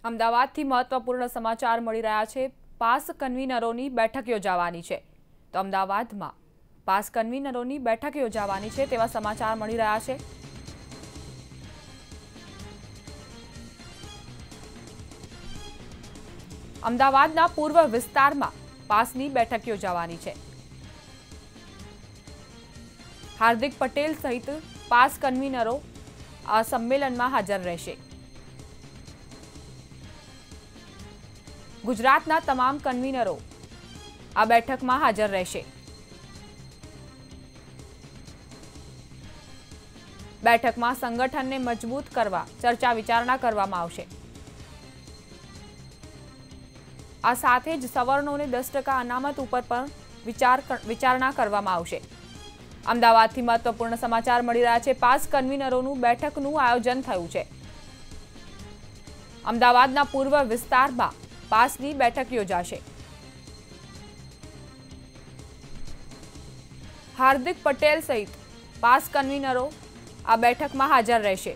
અમદાવાદથી મહત્વપૂર્ણ સમાચાર મળી રહ્યા છે। પાસ કન્વીનરોની બેઠક યોજાવાની છે। તો અમદાવાદમાં પાસ કન્વીનરોની બેઠક યોજાવાની છે તેવા સમાચાર મળી રહ્યા છે। અમદાવાદના પૂર્વ વિસ્તારમાં પાસની બેઠક યોજાવાની છે। હાર્દિક પટેલ સહિત પાસ કન્વીનરો આ સંમેલનમાં હાજર રહેશે। ગુજરાતના તમામ કન્વીનરો આ બેઠકમાં હાજર રહેશે। બેઠકમાં સંગઠનને મજબૂત કરવા ચર્ચા વિચારણા કરવામાં આવશે। આ સાથે જ સવર્ણોને 10% અનામત ઉપર પણ વિચારણા કરવામાં આવશે। અમદાવાદથી મહત્વપૂર્ણ સમાચાર મળી રહ્યા છે। પાસ કન્વીનરોનું બેઠકનું આયોજન થયું છે। અમદાવાદના પૂર્વ વિસ્તારમાં પાસની બેઠક યોજાશે। હાર્દિક પટેલ સહિત પાસ કન્વીનરો આ બેઠકમાં હાજર રહેશે।